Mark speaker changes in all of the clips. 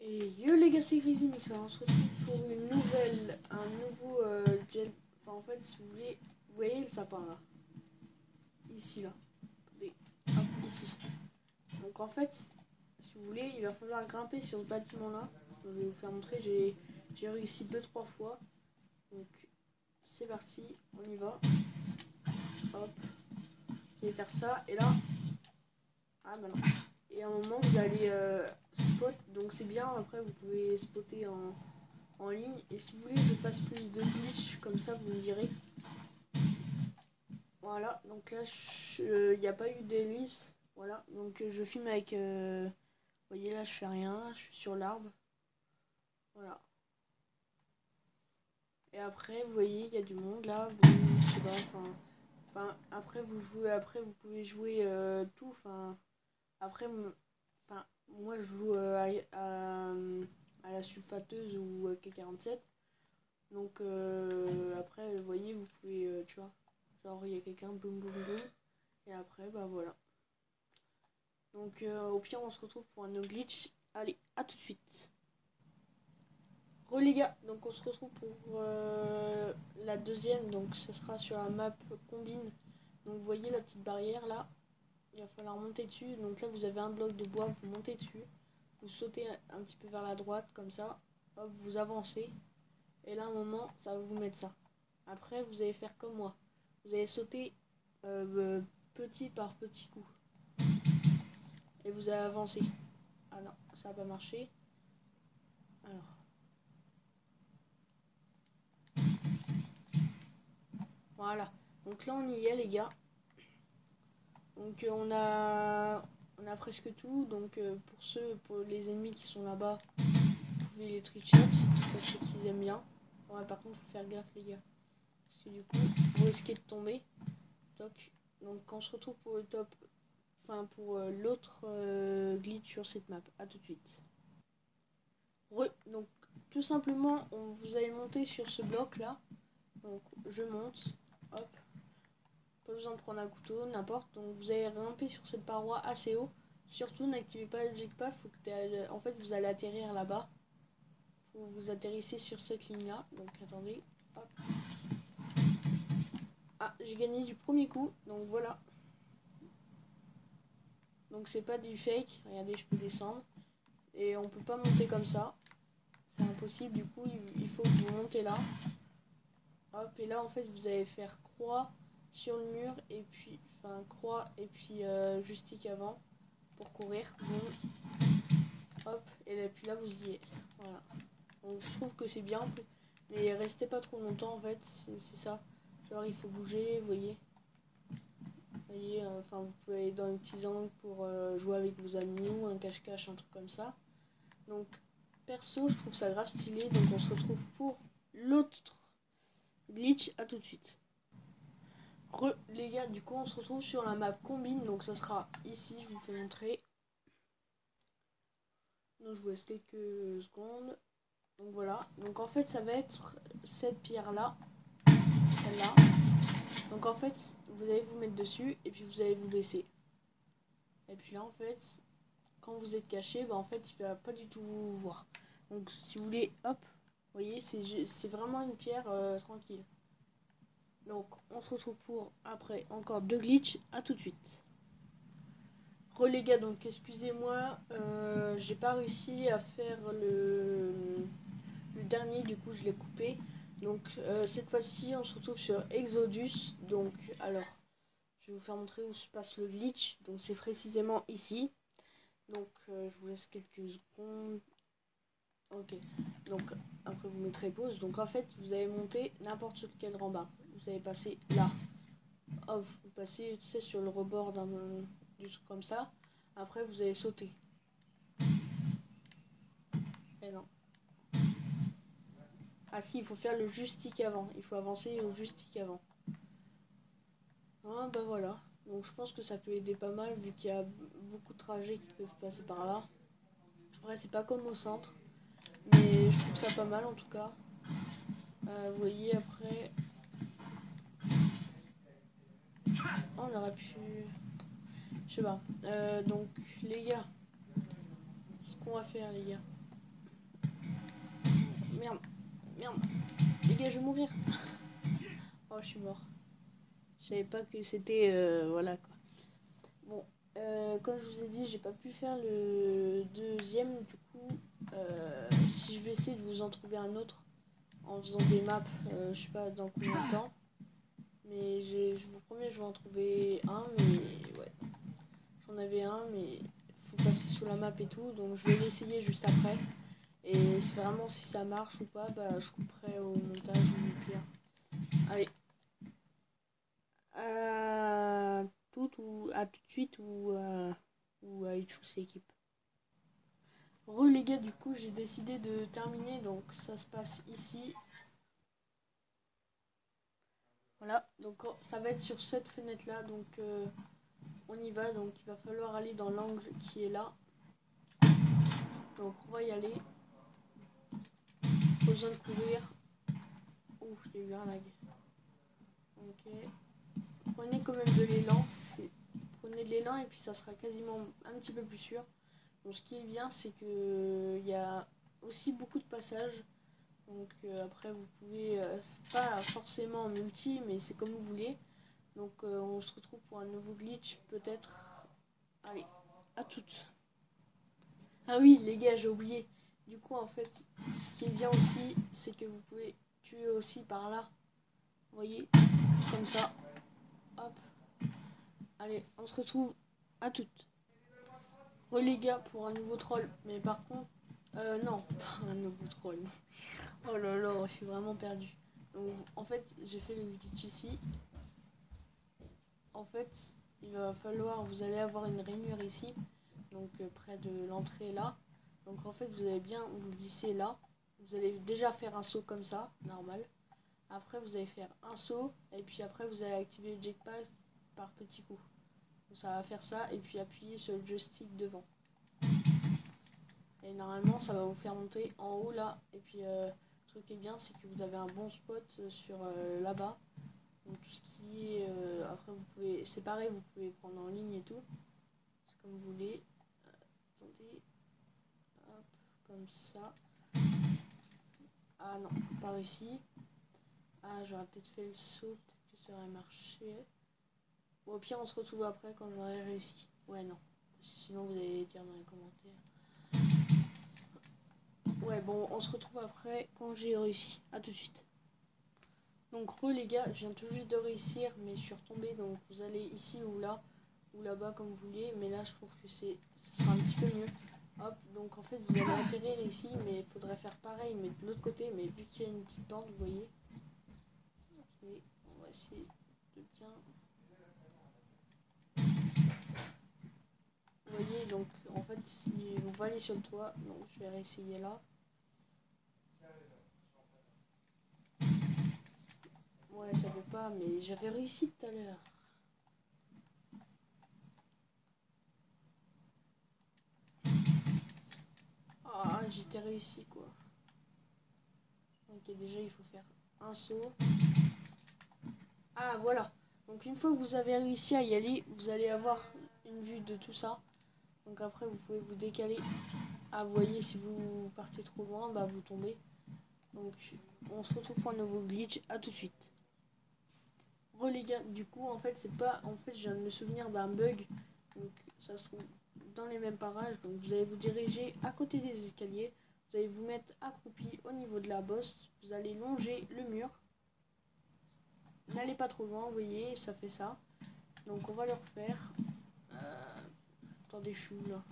Speaker 1: Et yo les gars, c'est Grizzly Mix, on se retrouve pour un nouveau gel. Enfin en fait, si vous voulez, vous voyez le sapin là, ici là, attendez, hop, ici. Donc en fait, si vous voulez, il va falloir grimper sur ce bâtiment là. Je vais vous faire montrer, j'ai réussi 2-3 fois. Donc c'est parti, on y va. Hop, je vais faire ça et là, ah bah non. Et à un moment vous allez spot, donc c'est bien. Après vous pouvez spotter en ligne. Et si vous voulez que je fasse plus de glitch, comme ça vous me direz. Voilà, donc là il n'y a pas eu d'ellipse. Voilà, donc je filme avec. Vous voyez là, je fais rien, je suis sur l'arbre. Voilà. Et après, vous voyez, il y a du monde là. Je sais pas, après vous jouez, après vous pouvez jouer tout. Après, moi je joue à la sulfateuse ou à K47. Donc après, vous voyez, vous pouvez, tu vois, genre il y a quelqu'un, boum boum boum. Et après, bah voilà. Donc au pire, on se retrouve pour un no glitch. Allez, à tout de suite. Re les gars, donc on se retrouve pour la deuxième. Donc ça sera sur la map combine. Donc vous voyez la petite barrière là. Il va falloir monter dessus. Donc là, vous avez un bloc de bois, vous montez dessus. Vous sautez un petit peu vers la droite, comme ça. Hop, vous avancez. Et là, à un moment, ça va vous mettre ça. Après, vous allez faire comme moi. Vous allez sauter petit par petit coup. Et vous allez avancer. Ah non, ça n'a pas marché. Alors. Voilà. Donc là, on y est, les gars. Donc on a presque tout. Donc pour les ennemis qui sont là-bas, vous pouvez les trick-shot. Pour ceux qui aiment bien. Ouais, par contre, faut faire gaffe, les gars. Parce que du coup, vous risquez de tomber. Toc. Donc quand on se retrouve pour le top, pour l'autre glitch sur cette map. A tout de suite. Donc tout simplement, vous allez monter sur ce bloc là. Donc je monte. Hop. Pas besoin de prendre un couteau, n'importe. Donc vous allez grimper sur cette paroi assez haut. Surtout n'activez pas le jetpack. En fait, vous allez atterrir là-bas. Faut que vous atterrissez sur cette ligne là. Donc attendez. Hop. Ah, j'ai gagné du premier coup. Donc voilà. Donc c'est pas du fake. Regardez, je peux descendre. Et on peut pas monter comme ça. C'est impossible. Du coup, il faut que vous montez là. Hop. Et là, en fait, vous allez faire croix sur le mur. Et puis, croix. Et puis juste stick avant. Pour courir. Bon. Hop. Et puis là, vous y êtes. Voilà. Donc je trouve que c'est bien. Mais restez pas trop longtemps, en fait. C'est ça. Genre, il faut bouger, vous voyez. Vous pouvez aller dans les petits angles pour jouer avec vos amis ou un cache-cache, un truc comme ça. Donc, perso, je trouve ça grave stylé. Donc, on se retrouve pour l'autre glitch. À tout de suite. Les gars, du coup, on se retrouve sur la map combine. Donc, ça sera ici. Je vous fais montrer. Donc, je vous laisse quelques secondes. Donc, voilà. Donc, en fait, ça va être cette pierre-là. Celle-là. Donc, en fait, vous allez vous mettre dessus. Et puis, vous allez vous baisser. Et puis là, en fait, quand vous êtes caché, en fait, il va pas du tout vous voir. Donc, si vous voulez, hop, vous voyez, c'est vraiment une pierre tranquille. Donc, on se retrouve pour, après, encore deux glitches. À tout de suite. Les gars, donc, excusez-moi, j'ai pas réussi à faire le dernier, du coup, je l'ai coupé. Donc, cette fois-ci, on se retrouve sur Exodus. Donc, alors, je vais vous faire montrer où se passe le glitch. Donc, c'est précisément ici. Donc, je vous laisse quelques secondes. Ok. Donc, après, vous mettrez pause. Donc, en fait, vous allez monter n'importe sur quel rempart. Vous allez passer là. Hop, vous passez, tu sais, sur le rebord du truc comme ça. Après, vous allez sauter. Et non. Ah si, il faut faire le juste stick avant. Il faut avancer au juste stick avant. Ah, bah voilà. Donc, je pense que ça peut aider pas mal vu qu'il y a beaucoup de trajets qui peuvent passer par là. Après, c'est pas comme au centre. Mais je trouve ça pas mal en tout cas. Vous voyez après. Oh, on aurait pu. Je sais pas. Donc les gars. Ce qu'on va faire les gars. merde, merde. Les gars, je vais mourir. Oh, je suis mort. Je savais pas que c'était... voilà, quoi. Bon, comme je vous ai dit, j'ai pas pu faire le deuxième. Du coup, si je vais essayer de vous en trouver un autre en faisant des maps, je sais pas dans combien de temps. Mais je vous promets, je vais en trouver un. Mais ouais, j'en avais un, mais faut passer sous la map et tout. Donc je vais l'essayer juste après. Et si vraiment si ça marche ou pas, bah je couperai au montage ou au pire. Allez. À tout de suite ou à Itchous l'équipe. Les gars, du coup j'ai décidé de terminer, donc ça se passe ici. Voilà, donc ça va être sur cette fenêtre là, donc on y va, donc il va falloir aller dans l'angle qui est là. Donc on va y aller. Pas besoin de courir. Ouf, j'ai eu un lag. Ok. Prenez quand même de l'élan. Prenez de l'élan et puis ça sera quasiment un petit peu plus sûr. Donc ce qui est bien, c'est que il y a aussi beaucoup de passages. Donc après vous pouvez pas forcément en multi, mais c'est comme vous voulez. Donc on se retrouve pour un nouveau glitch peut-être. Allez, à toutes. Ah oui les gars, j'ai oublié. Du coup en fait, ce qui est bien aussi, c'est que vous pouvez tuer aussi par là. Vous voyez, comme ça. Hop. Allez, on se retrouve à toutes. Les gars pour un nouveau troll. Mais par contre, non, pas un nouveau troll. Oh là là, je suis vraiment perdu. Donc en fait, j'ai fait le glitch ici. En fait, il va falloir, vous allez avoir une rainure ici, donc près de l'entrée là. Donc en fait, vous allez bien vous glisser là. Vous allez déjà faire un saut comme ça, normal. Après, vous allez faire un saut et puis après, vous allez activer le jetpack par petits coups. Donc, ça va faire ça et puis appuyer sur le joystick devant. Et normalement, ça va vous faire monter en haut là. Et puis, le truc qui est bien, c'est que vous avez un bon spot sur là-bas. Donc tout ce qui est après vous pouvez, c'est pareil, vous pouvez prendre en ligne et tout, c'est comme vous voulez. Attendez, hop, comme ça. Ah non, pas réussi. Ah, j'aurais peut-être fait le saut, peut-être que ça aurait marché. Bon, au pire on se retrouve après quand j'aurai réussi. Ouais, non, parce que sinon vous allez dire dans les commentaires. Ouais, bon, on se retrouve après quand j'ai réussi. À tout de suite. Donc les gars, je viens tout juste de réussir, mais je suis retombée. Donc vous allez ici ou là, ou là-bas comme vous voulez. Mais là, je trouve que ça sera un petit peu mieux. Hop, donc en fait, vous allez atterrir ici, mais il faudrait faire pareil, mais de l'autre côté. Mais vu qu'il y a une petite bande, vous voyez. Et on va essayer de bien... Vous voyez, donc en fait, si on va aller sur le toit, donc je vais réessayer là. Ouais, ça veut pas, mais j'avais réussi tout à l'heure. Ah, j'étais réussi quoi. Ok, déjà il faut faire un saut. Ah, voilà. Donc une fois que vous avez réussi à y aller, vous allez avoir une vue de tout ça. Donc après, vous pouvez vous décaler. Ah, vous voyez, si vous partez trop loin, bah vous tombez. Donc on se retrouve pour un nouveau glitch. À tout de suite. Les gars, du coup, en fait, c'est pas... En fait, je viens de me souvenir d'un bug. Donc ça se trouve dans les mêmes parages. Donc vous allez vous diriger à côté des escaliers. Vous allez vous mettre accroupi au niveau de la bosse. Vous allez longer le mur. N'allez pas trop loin, vous voyez, ça fait ça. Donc on va le refaire. Attendez, chou là.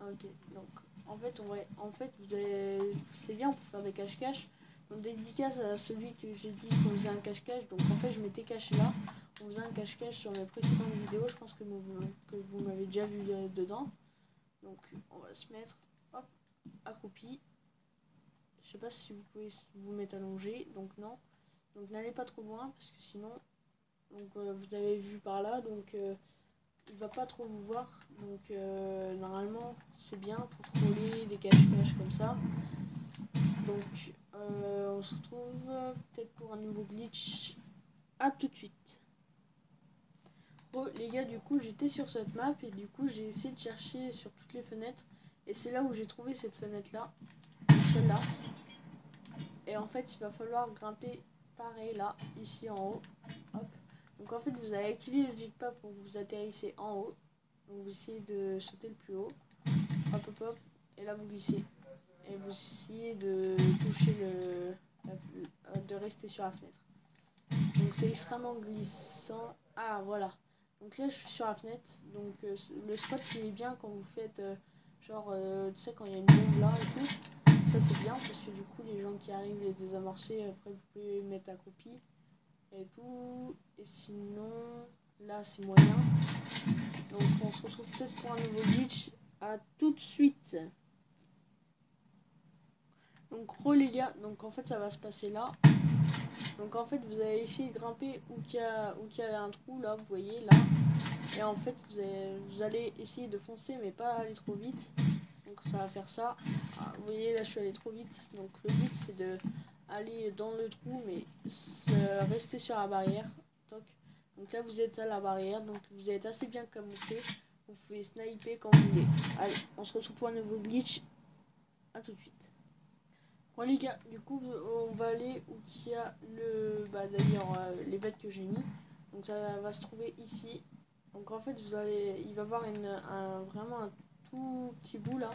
Speaker 1: Ah, ok, donc en fait c'est bien pour faire des cache-cache. Donc dédicace à celui que j'ai dit qu'on faisait un cache-cache. Donc en fait je m'étais caché là. On faisait un cache-cache sur mes précédentes vidéos. Je pense que vous m'avez déjà vu dedans. Donc on va se mettre hop, accroupi. Je sais pas si vous pouvez vous mettre allongé. Donc non. Donc n'allez pas trop loin parce que sinon, donc vous avez vu par là, donc il va pas trop vous voir. Donc normalement c'est bien pour troller des cache-cache comme ça. Donc on se retrouve peut-être pour un nouveau glitch. À tout de suite. Les gars, du coup j'étais sur cette map et du coup j'ai essayé de chercher sur toutes les fenêtres. Et c'est là où j'ai trouvé cette fenêtre là. Celle-là. Et en fait il va falloir grimper pareil là, ici en haut. Hop. Donc en fait vous allez activer le jetpack pour que vous atterrissez en haut. Donc vous essayez de sauter le plus haut. Hop hop hop. Et là vous glissez. Et vous essayez de toucher de rester sur la fenêtre. Donc c'est extrêmement glissant. Ah voilà. Donc là je suis sur la fenêtre. Donc le spot il est bien quand vous faites tu sais quand il y a une bombe là et tout. Ça c'est bien parce que du coup les gens qui arrivent les désamorcer, après vous pouvez mettre accroupi et tout. Et sinon là c'est moyen. Donc on se retrouve peut-être pour un nouveau glitch. À tout de suite. Donc les gars, donc en fait ça va se passer là. Donc en fait vous allez essayer de grimper où qu'il y a un trou là, vous voyez là. Et en fait vous allez essayer de foncer mais pas aller trop vite. Donc ça va faire ça. Ah, vous voyez là je suis allé trop vite. Donc le but c'est de aller dans le trou mais rester sur la barrière. Donc là vous êtes à la barrière, donc vous êtes assez bien camouflé. Vous pouvez sniper quand vous voulez. Allez, on se retrouve pour un nouveau glitch. A tout de suite. Bon les gars, du coup on va aller où il y a d'ailleurs les bêtes que j'ai mis. Donc ça va se trouver ici. Donc en fait il va y avoir vraiment un tout petit bout là.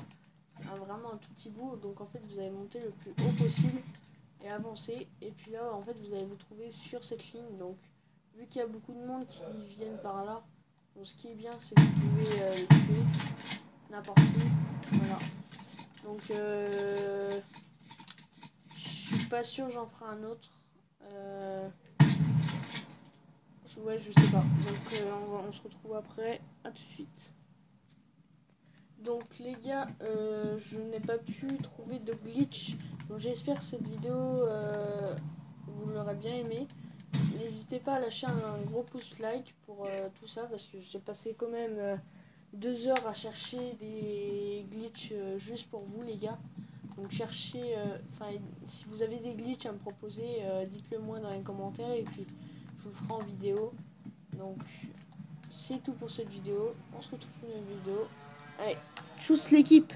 Speaker 1: Vraiment un tout petit bout. Donc en fait vous allez monter le plus haut possible et avancer. Et puis là en fait vous allez vous trouver sur cette ligne. Donc vu qu'il y a beaucoup de monde qui viennent par là, donc ce qui est bien c'est que vous pouvez les tuer n'importe où. Voilà. Donc je suis pas sûr j'en ferai un autre. Ouais, je sais pas. Donc on se retrouve après. À tout de suite. Donc les gars, je n'ai pas pu trouver de glitch. Donc j'espère que cette vidéo vous l'aurez bien aimé. N'hésitez pas à lâcher un gros pouce like pour tout ça parce que j'ai passé quand même 2 heures à chercher des glitches juste pour vous les gars. Donc cherchez, si vous avez des glitches à me proposer, dites-le moi dans les commentaires et puis je vous le ferai en vidéo. Donc c'est tout pour cette vidéo. On se retrouve pour une vidéo. Allez, tchuss l'équipe!